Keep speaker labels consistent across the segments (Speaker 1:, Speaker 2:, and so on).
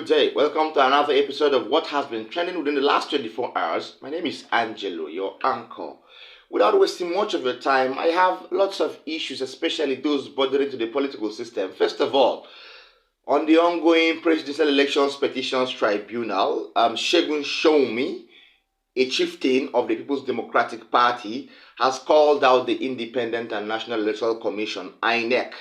Speaker 1: good day. Welcome to another episode of what has been trending within the last 24 hours. My name is Angelo, your anchor. Without wasting much of your time, I have lots of issues, especially those bordering to the political system. First of all, on the ongoing presidential elections petitions tribunal, Segun Showunmi, a chieftain of the People's Democratic Party, has called out the Independent and National Electoral Commission, Inec,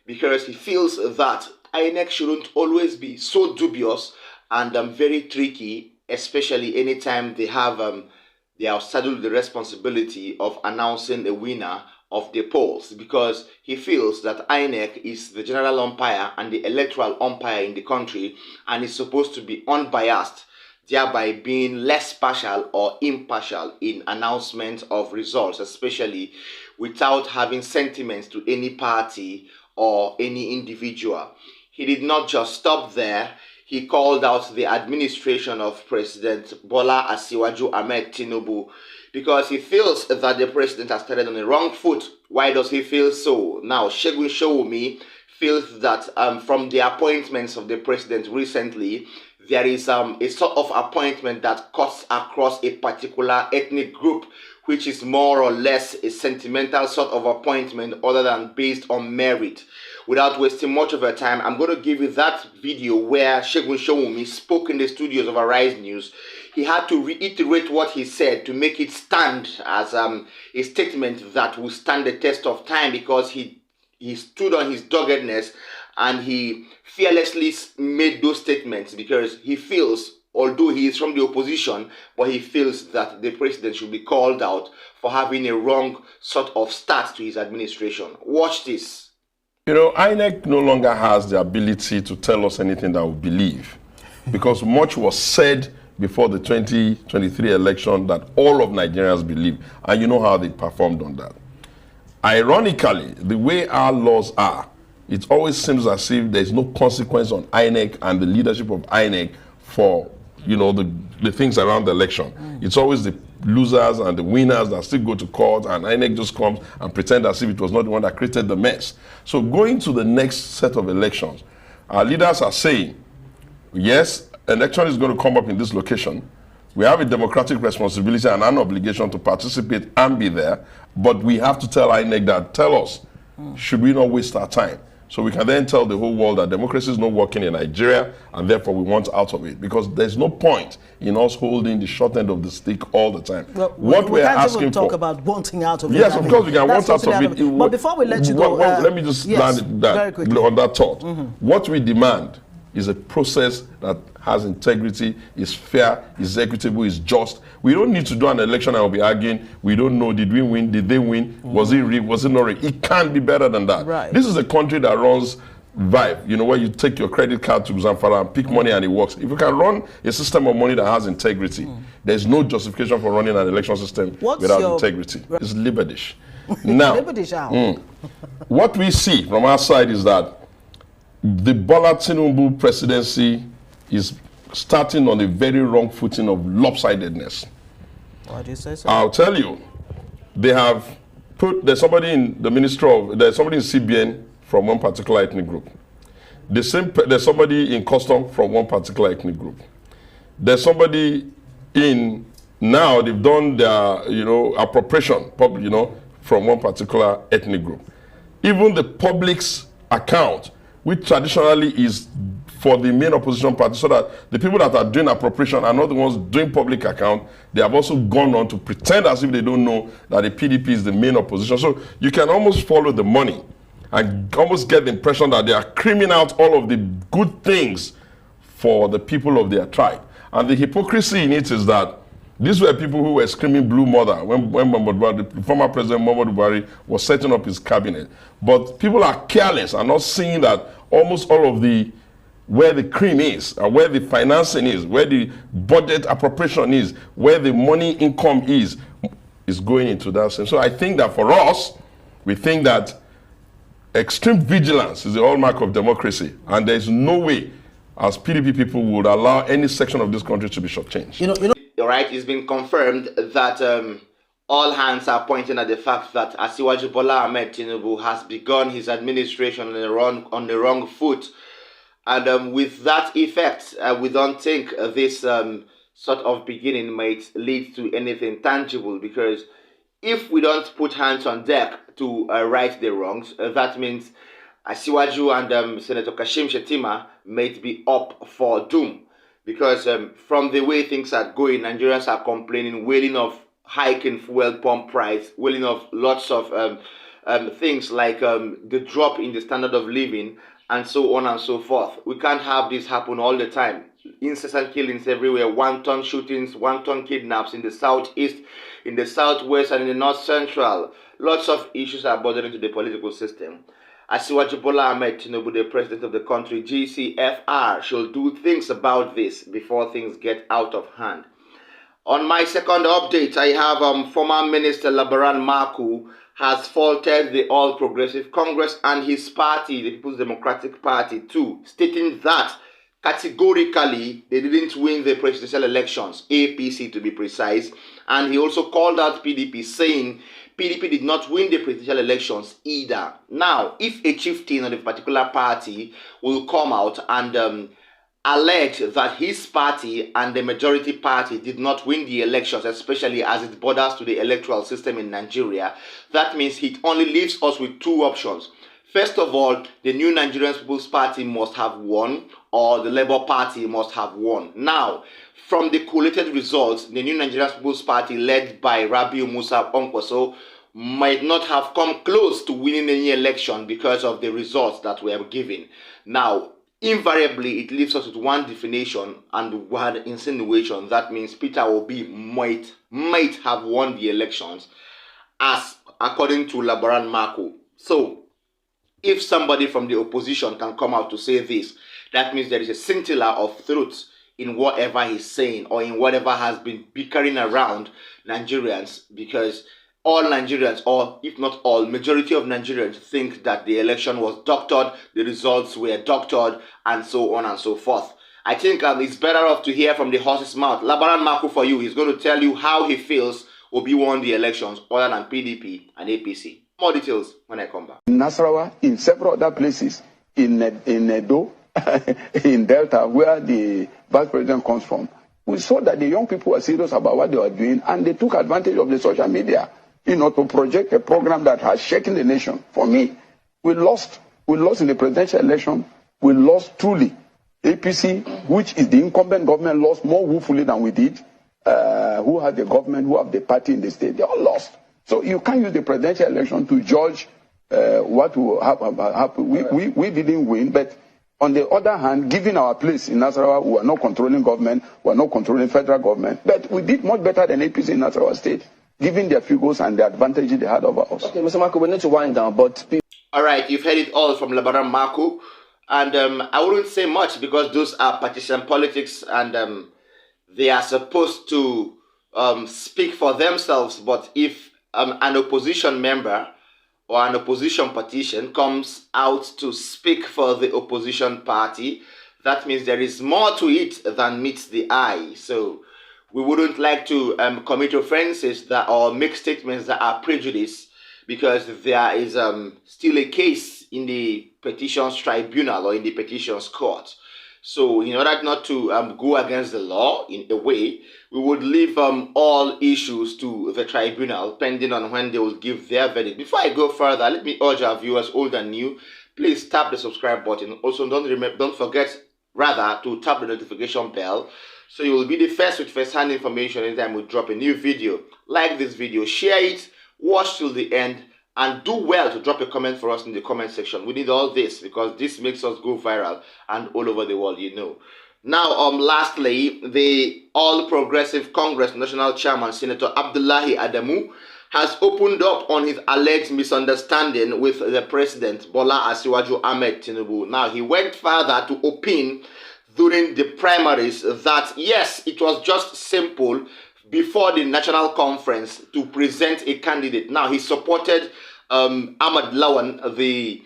Speaker 1: because he feels that Inec shouldn't always be so dubious and very tricky, especially anytime they are saddled with the responsibility of announcing a winner of the polls, because he feels that INEC is the general umpire and the electoral umpire in the country and is supposed to be unbiased, thereby being less partial or impartial in announcement of results, especially without having sentiments to any party or any individual. He did not just stop there. He called out the administration of President Bola Asiwaju Ahmed Tinubu because he feels that the president has started on the wrong foot. Why does he feel so? Now, Segun Showunmi feels that from the appointments of the president recently, there is a sort of appointment that cuts across a particular ethnic group, which is more or less a sentimental sort of appointment other than based on merit. Without wasting much of your time, I'm going to give you that video where Segun Showunmi spoke in the studios of Arise News. He had to reiterate what he said to make it stand as a statement that will stand the test of time, because he stood on his doggedness and he fearlessly made those statements because he feels, although he is from the opposition, but he feels that the president should be called out for having a wrong sort of start to his administration. Watch this.
Speaker 2: You know, INEC no longer has the ability to tell us anything that we believe, because much was said before the 2023 election that all of Nigerians believe, and you know how they performed on that. Ironically, the way our laws are, it always seems as if there's no consequence on INEC and the leadership of INEC for, you know, the things around the election. It's always the losers and the winners that still go to court, and INEC just comes and pretend as if it was not the one that created the mess. So going to the next set of elections, our leaders are saying, yes, election is going to come up in this location. We have a democratic responsibility and an obligation to participate and be there, but we have to tell INEC that, tell us, should we not waste our time? So we can then tell the whole world that democracy is not working in Nigeria, and therefore we want out of it, because there's no point in us holding the short end of the stick all the time.
Speaker 3: Well,
Speaker 2: what
Speaker 3: we
Speaker 2: we're
Speaker 3: can't
Speaker 2: asking
Speaker 3: even talk
Speaker 2: for,
Speaker 3: about wanting out of it.
Speaker 2: yes, of course we can want out of it.
Speaker 3: But before we let you go,
Speaker 2: let me just land
Speaker 3: very quickly
Speaker 2: on that thought. What we demand is a process that has integrity, is fair, is equitable, is just. We don't need to do an election and we'll be arguing, we don't know, did we win, did they win, was it rigged, was it not rigged? It can't be better than that.
Speaker 3: Right.
Speaker 2: This is a country that runs Vibe, you know, where you take your credit card to Zamfara and pick money and it works. If you can run a system of money that has integrity, there's no justification for running an election system without integrity. It's Liberdish. Now, what we see from our side is that the Bola Tinubu presidency is starting on a very wrong footing of lopsidedness.
Speaker 3: Why do you say so?
Speaker 2: I'll tell you. They have put, there's somebody in the there's somebody in CBN from one particular ethnic group. There's somebody in custom from one particular ethnic group. There's somebody in, now they've done their, you know, appropriation, you know, from one particular ethnic group. Even the public's account, which traditionally is for the main opposition party, so that the people that are doing appropriation are not the ones doing public account. They have also gone on to pretend as if they don't know that the PDP is the main opposition. So you can almost follow the money and almost get the impression that they are creaming out all of the good things for the people of their tribe. And the hypocrisy in it is that these were people who were screaming blue mother when the former president Muhammadu Buhari was setting up his cabinet. But people are careless and not seeing that almost all of the, where the cream is, and where the financing is, where the budget appropriation is, where the money income is going into that sense. So I think that for us, we think that extreme vigilance is the hallmark of democracy, and there's no way as PDP people would allow any section of this country to be shortchanged.
Speaker 1: You know, right, it's been confirmed that all hands are pointing at the fact that Asiwaju Bola Ahmed Tinubu has begun his administration on the wrong foot. And with that effect, we don't think this sort of beginning might lead to anything tangible, because if we don't put hands on deck to right the wrongs, that means Asiwaju and Senator Kashim Shettima might be up for doom. Because from the way things are going, Nigerians are complaining, wailing of hiking fuel pump price, wailing of lots of things like the drop in the standard of living, and so on and so forth. We can't have this happen all the time. Incessant killings everywhere, one-ton shootings, one-ton kidnaps in the southeast, in the southwest, and in the north central. Lots of issues are bothering to the political system. Asiwaju Bola Ahmed Tinubu, the president of the country, GCFR, should do things about this before things get out of hand. On my second update, I have former Minister Labaran Maku has faulted the All Progressive Congress and his party, the People's Democratic Party, too, stating that categorically they didn't win the presidential elections, APC to be precise, and he also called out PDP, saying PDP did not win the presidential elections either. Now, if a chieftain of a particular party will come out and allege that his party and the majority party did not win the elections, especially as it borders to the electoral system in Nigeria, that means it only leaves us with two options. First of all, the New Nigerian People's Party must have won, or the Labour Party must have won. Now, from the collated results, the New Nigerian People's Party, led by Rabiu Musa Onkwaso, might not have come close to winning any election because of the results that were given. Now, invariably, it leaves us with one definition and one insinuation. That means Peter Obi might have won the elections, as according to Labaran Mako. So, if somebody from the opposition can come out to say this, that means there is a scintilla of truth in whatever he's saying, or in whatever has been bickering around Nigerians, because all Nigerians, or if not all, majority of Nigerians think that the election was doctored, the results were doctored, and so on and so forth. I think it's better off to hear from the horse's mouth. Labaran Maku for you, he's going to tell you how he feels Obi won the elections other than PDP and APC. More details when I come back.
Speaker 4: In Nasarawa, in several other places, in Edo, in Delta, where the vice president comes from, we saw that the young people were serious about what they were doing, and they took advantage of the social media, to project a program that has shaken the nation. For me, we lost in the presidential election. We lost truly. APC, which is the incumbent government, lost more woefully than we did. Who had the government, who have the party in the state, they all lost. So you can't use the presidential election to judge what will happen. We didn't win, but on the other hand, given our place in Nasarawa, we are not controlling government, we are not controlling federal government, but we did much better than APC in Nasarawa state, given their figures and the advantages they had over us.
Speaker 5: Okay, Mr. Marco, we need to wind down, but...
Speaker 1: All right, you've heard it all from Labaran Marco, and I wouldn't say much because those are partisan politics, and they are supposed to speak for themselves. But if an opposition member or an opposition petition comes out to speak for the opposition party, that means there is more to it than meets the eye. So we wouldn't like to commit offenses that or make statements that are prejudiced, because there is still a case in the petitions tribunal or in the petitions court. So in order not to go against the law in a way, we would leave all issues to the tribunal, pending on when they will give their verdict. Before I go further, let me urge our viewers, old and new, please tap the subscribe button. Also, don't forget to tap the notification bell, so you will be the first with first-hand information anytime we drop a new video. Like this video, share it, watch till the end, and do well to drop a comment for us in the comment section. We need all this because this makes us go viral and all over the world, Now, lastly, the All Progressive Congress National Chairman, Senator Abdullahi Adamu, has opened up on his alleged misunderstanding with the President, Bola Asiwaju Ahmed Tinubu. Now, he went further to opine during the primaries that, yes, it was just simple before the national conference to present a candidate. Now, he supported Ahmad Lawan, the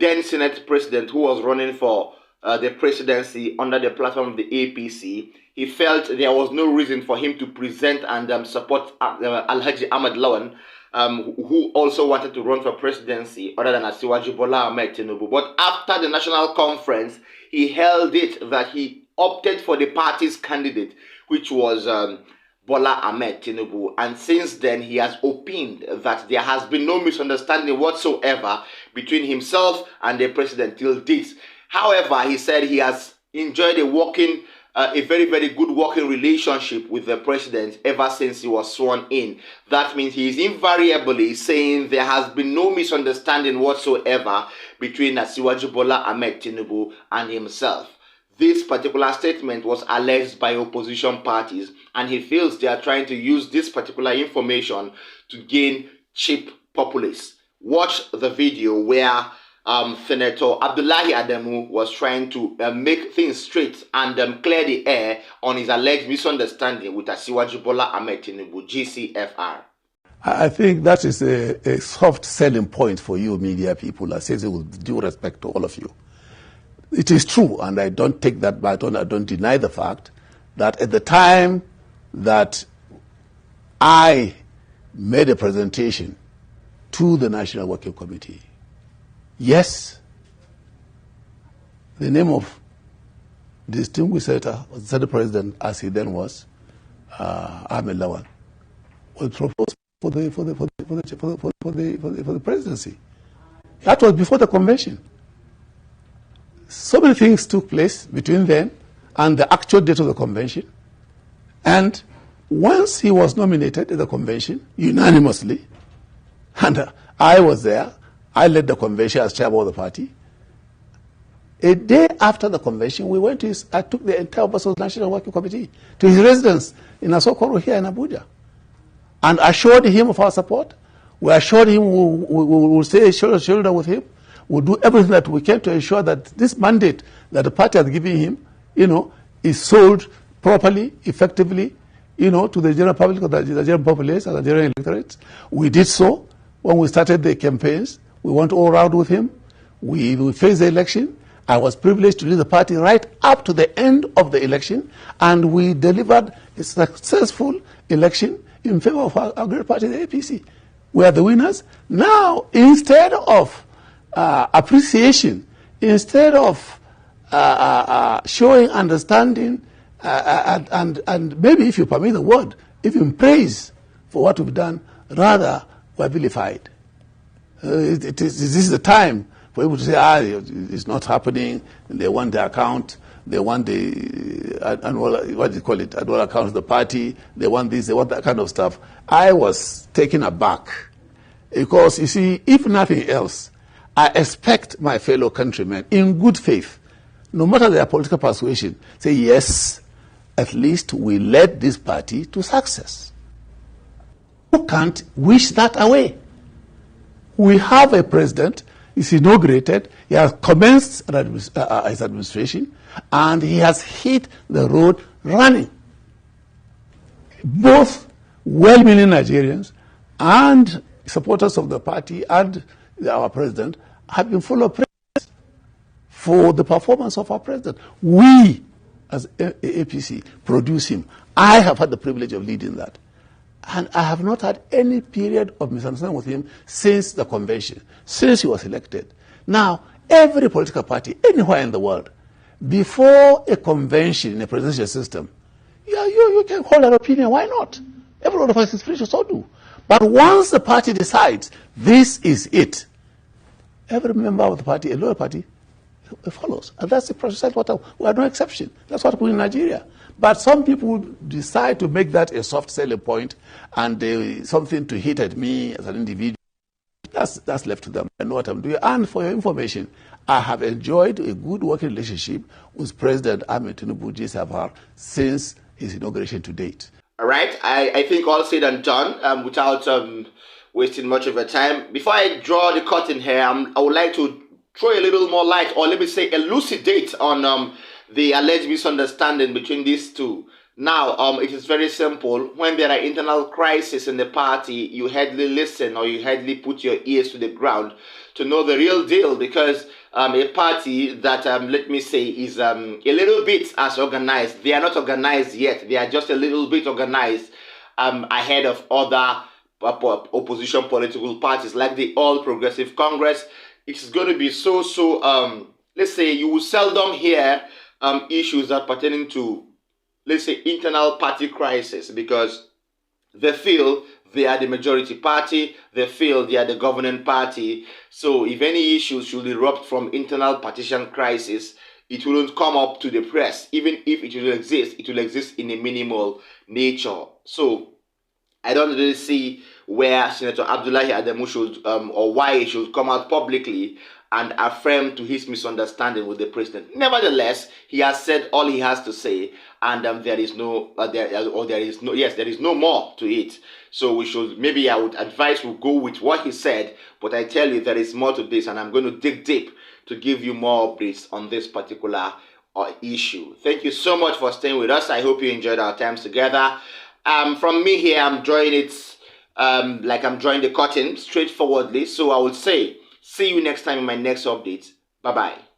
Speaker 1: then Senate president who was running for the presidency under the platform of the APC. He felt there was no reason for him to present and support Alhaji Ahmad Lawan who also wanted to run for presidency other than Asiwaju Bola Ahmed Tinubu. But after the national conference, he held it that he opted for the party's candidate, which was Bola Ahmed Tinubu. And since then, he has opined that there has been no misunderstanding whatsoever between himself and the president till this. However, he said he has enjoyed a very, very good working relationship with the president ever since he was sworn in. That means he is invariably saying there has been no misunderstanding whatsoever between Asiwaju Bola Ahmed Tinubu and himself. This particular statement was alleged by opposition parties, and he feels they are trying to use this particular information to gain cheap populists. Watch the video where Senator Abdullahi Adamu was trying to make things straight and clear the air on his alleged misunderstanding with Asiwaju Bola Ahmed Tinubu, GCFR.
Speaker 6: I think that is a soft selling point for you media people. I say it with due respect to all of you. It is true, and I don't take that back. I don't deny the fact that at the time that I made a presentation to the National Working Committee, yes, the name of the distinguished Senate President, as he then was, Ahmed Lawan, was proposed for the presidency. That was before the convention. So many things took place between then and the actual date of the convention. And once he was nominated at the convention, unanimously, and I was there, I led the convention as chairman of the party. A day after the convention, I took the entire Brussels National Working Committee to his residence in Asokoro here in Abuja, and assured him of our support. We assured him we will stay shoulder to shoulder with him. We'll do everything that we can to ensure that this mandate that the party has given him, is sold properly, effectively, to the general public, the general populace, and the general electorate. We did so when we started the campaigns. We went all around with him. We faced the election. I was privileged to lead the party right up to the end of the election, and we delivered a successful election in favor of our great party, the APC. We are the winners. Now, instead of appreciation, instead of showing understanding and maybe, if you permit the word, even praise for what we've done, rather we're vilified. This is the time for people to say, it's not happening. They want the account. They want the annual, annual account of the party. They want this, they want that kind of stuff. I was taken aback because, you see, if nothing else, I expect my fellow countrymen, in good faith, no matter their political persuasion, say, yes, at least we led this party to success. You can't wish that away. We have a president, he's inaugurated, he has commenced his administration, and he has hit the road running. Both well-meaning Nigerians and supporters of the party and our president have been full of praise for the performance of our president. We, as APC, produce him. I have had the privilege of leading that. And I have not had any period of misunderstanding with him since the convention, since he was elected. Now, every political party, anywhere in the world, before a convention in a presidential system, you can hold an opinion. Why not? Every one of us is free to so do. But once the party decides this is it, every member of the party, a loyal party, follows. And that's the process. We are no exception. That's what we do in Nigeria. But some people decide to make that a soft selling point and something to hit at me as an individual. That's left to them. I know what I'm doing. And for your information, I have enjoyed a good working relationship with President Ahmed Tinubu GCFR since his inauguration to date.
Speaker 1: All right. I think all said and done without wasting much of your time. Before I draw the curtain here, I would like to throw a little more light, or let me say elucidate on the alleged misunderstanding between these two. Now, it is very simple. When there are internal crises in the party, you hardly listen or you hardly put your ears to the ground to know the real deal, because a party that, let me say, is a little bit as organized. They are not organized yet. They are just a little bit organized ahead of other opposition political parties like the All Progressive Congress. It's going to be let's say you will seldom hear issues that pertaining to, let's say, internal party crisis, because they feel they are the majority party, they feel they are the governing party. So if any issues should erupt from internal partisan crisis, it wouldn't come up to the press. Even if it will exist in a minimal nature. So I don't really see where Senator Abdullahi Adamu should, or why he should come out publicly and affirm to his misunderstanding with the president. Nevertheless, he has said all he has to say, and there is no more to it. So we should, maybe I would advise we go with what he said, but I tell you there is more to this, and I'm going to dig deep to give you more updates on this particular issue. Thank you so much for staying with us. I hope you enjoyed our times together. From me here, I'm drawing it like I'm drawing the curtain straightforwardly. So I would say, see you next time in my next update. Bye-bye.